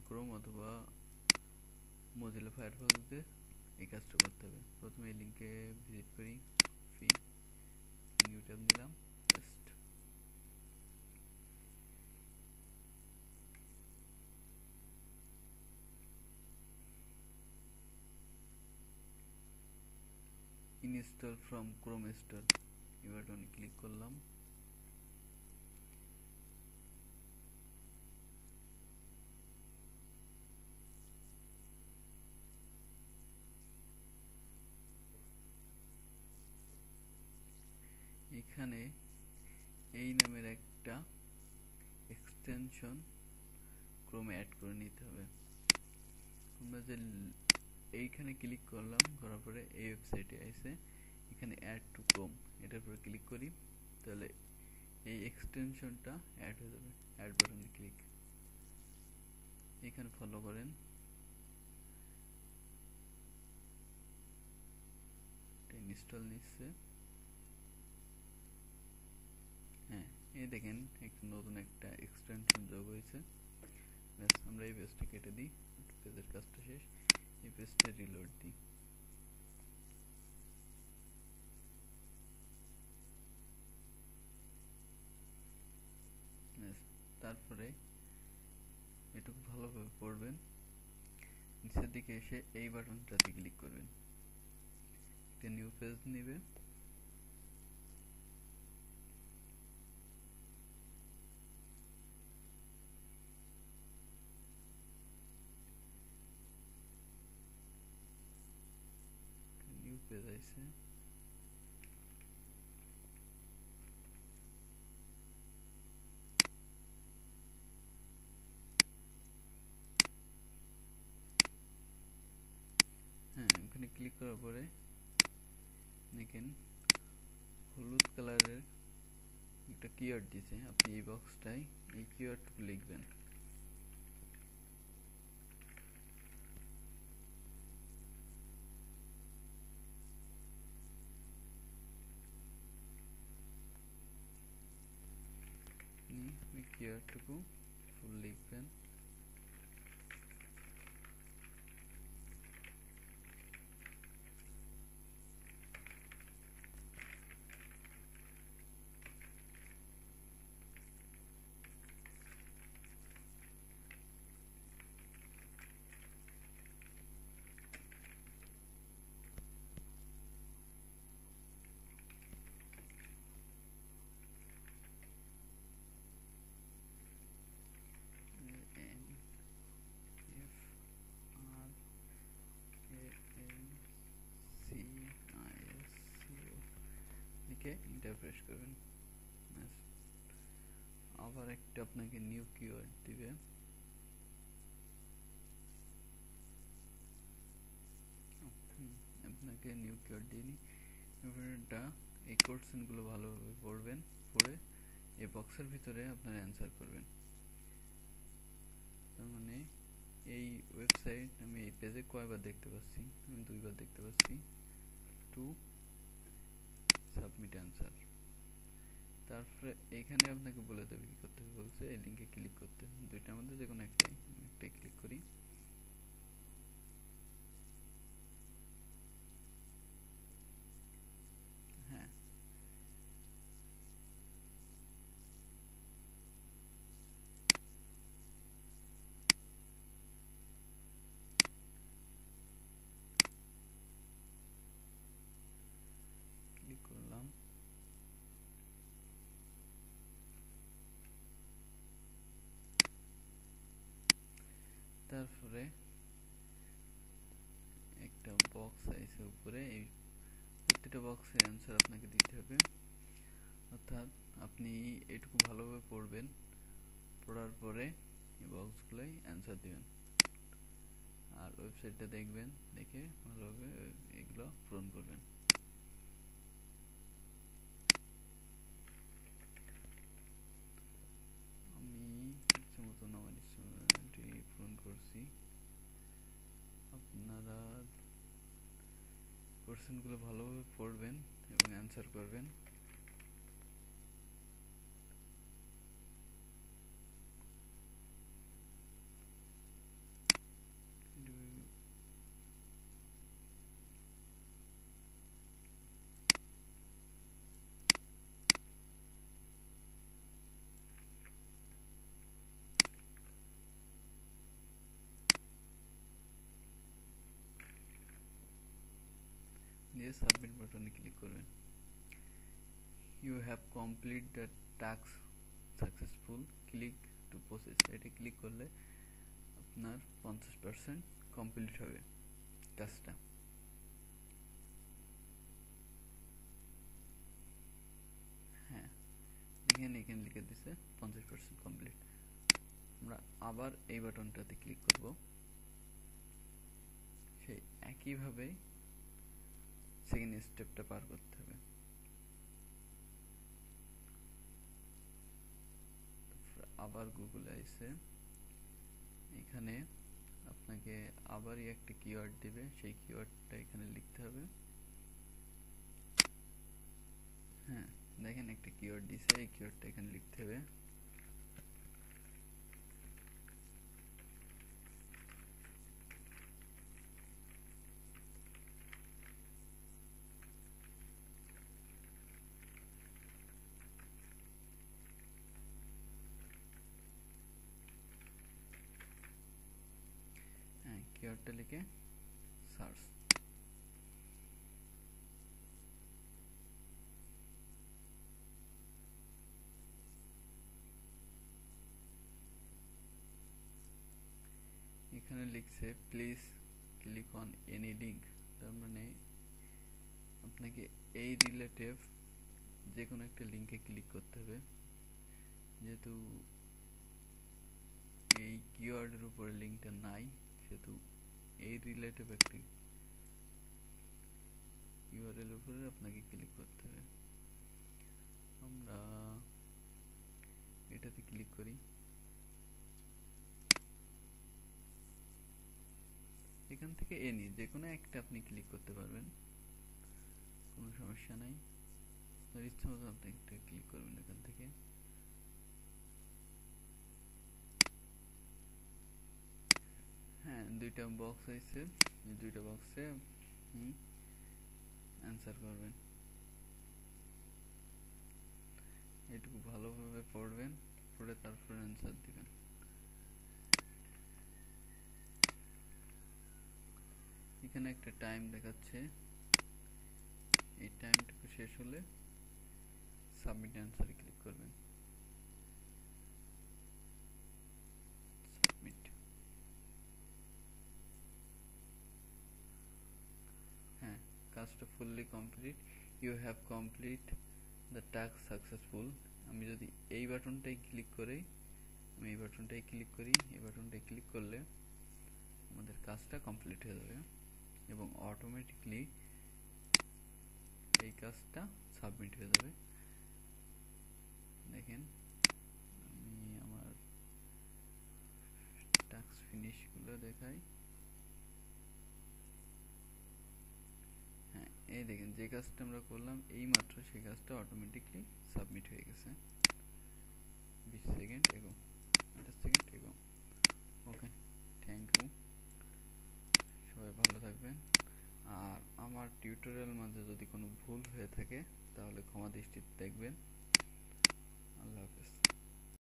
Chrome অথবা Mozilla Firefox দিয়ে এই কাজটা করতে হবে। প্রথমে এই লিঙ্কে ভিজিট করি, ফি নিউ ট্যাব নিলাম, paste. Install from Chrome store এই বাটনে ক্লিক করলাম। এখানে এই নামের একটা এক্সটেনশন ক্রোমে অ্যাড করে নিতে হবে। আমরা যে এইখানে ক্লিক করলাম, করার পরে এই ওয়েবসাইটে এসে এখানে অ্যাড টু ক্রোম এটার উপরে ক্লিক করি, তাহলে এই এক্সটেনশনটা অ্যাড হয়ে যাবে। অ্যাড বাটনে ক্লিক, এখানে ফলো করেন, ইনস্টল নিচ্ছে। হ্যাঁ, এই দেখেন নতুন একটা এক্সটেনশন যোগ হয়েছে। ব্যাস, আমরা এই পেজটা কেটে দিই, পেজের কাজটা শেষ। এই পেজটা রিলোড দিই। তারপরে এটুকু ভালোভাবে পড়বেন, নিচের দিকে এসে এই বাটনটাতে ক্লিক করবেন, একটা নিউ পেজ নেবে। নিউ পেজ আইছে, হ্যাঁ ওখানে ক্লিক করার পরে দেখেন হলুদ কালারের একটা কিওয়ার্ড দিছে। আপনি এই বক্সটায় এই কিওয়ার্ডটুকু লিখবেন। ওই কিওয়ার্ডটুকু ফুল লিখবেন। এন্টার প্রেস করবেন। আবার একটা আপনাকে নিউ কিওয়ার্ড দিবে। আপনাকে নিউ কিওয়ার্ড দিয়ে নিই। এটা এই কোশ্চেনগুলো ভালোভাবে পড়বেন, পড়ে এই বক্সের ভিতরে আপনারা অ্যান্সার করবেন। তার মানে এই ওয়েবসাইট আমি এই পেজে কয়বার দেখতে পাচ্ছি? আমি 2বার দেখতে পাচ্ছি। To submit answer. তারপরে এখানে আপনাকে বলে দেবে কি করতে হবে, বলছে এই লিঙ্কে ক্লিক করতে। দুইটার মধ্যে যে কোনো একটাই ক্লিক করি। হ্যাঁ, ক্লিক করলাম। তারপরে একটা বক্স আছে উপরে, এই প্রত্যেকটা বক্সের অ্যান্সার আপনাকে দিতে হবে। অর্থাৎ আপনি এটুকু ভালোভাবে পড়বেন, পড়ার পরে এই বক্সগুলোই অ্যান্সার দিবেন। আর ওয়েবসাইটটা দেখবেন, দেখে ভালোভাবে এগুলো পূরণ করবেন। আমি ইচ্ছে মতন আমার ইচ্ছেটি পূরণ করছি। আপনারা কোশ্চেনগুলো ভালোভাবে পড়বেন এবং অ্যান্সার করবেন। দিয়ে সাবমিট বাটনে ক্লিক করবেন। You have complete the task successful, click to process. এটা ক্লিক করলে আপনার 50% কমপ্লিট হবে কাজটা। হ্যাঁ, এখানে লিখে দিছে 50% কমপ্লিট। আমরা আবার এই বাটনটাতে ক্লিক করব। সেই একইভাবে সেকেন্ড স্টেপটা পার করতে হবে। আবার গুগলে এসে এখানে আপনাকে আবারই একটা কিওয়ার্ড দিবে, সেই কিওয়ার্ডটা এখানে লিখতে হবে। হ্যাঁ, দেখেন একটা কিওয়ার্ড দিছে, এই কিওয়ার্ডটা এখানে লিখতে হবে। হ্যাঁ, কিওয়ার্ডটা লিখে সার্চ। এখানে লিখছে please click on any link, তার মানে আপনাকে এই রিলেটিভ যে কোনো একটা লিঙ্কে ক্লিক করতে হবে। যেহেতু এই কিওয়ার্ডের উপরে লিঙ্কটা নাই, সেহেতু এই রিলেটিভ একটি কিওয়ার্ডের উপরে আপনাকে ক্লিক করতে হবে। আমরা এটাতে ক্লিক করি। এখান থেকে এনি যে কোনো একটা আপনি ক্লিক করতে পারবেন, কোনো সমস্যা নাই। আপনার ইচ্ছা মতো আপনি একটা ক্লিক করবেন এখান থেকে। হ্যাঁ, দুইটা বক্স হয়েছে, দুইটা বক্সে অ্যান্সার করবেন। এটুকু ভালোভাবে পড়বেন, পড়ে তারপর অ্যান্সার দিবেন। এখানে একটা টাইম দেখাচ্ছে, এই টাইমটুকু শেষ হলে সাবমিট অ্যান্সারে ক্লিক করবেন। সাবমিট। হ্যাঁ, কাজটা fully complete. You have complete the task successful. আমি যদি এই বাটনটাই ক্লিক করি, আমি এই বাটনটাই ক্লিক করি, এই বাটনটাই ক্লিক করলে আমাদের কাজটা কমপ্লিট হয়ে যাবে এবং অটোমেটিকলি এই কাজটা সাবমিট হয়ে যাবে। দেখেন, আমি আমার টাস্ক ফিনিশগুলো দেখাই। হ্যাঁ, এই দেখেন যে কাজটা আমরা করলাম এই মাত্র, সেই কাজটা অটোমেটিকলি সাবমিট হয়ে গেছে। 20 সেকেন্ড এগো, 10 সেকেন্ড এগো। ওকে, থ্যাংক ইউ, সবাই ভালো থাকবেন। আর আমার টিউটোরিয়াল মাঝে যদি কোনো ভুল হয়ে থাকে তাহলে ক্ষমা দৃষ্টিতে দেখবেন।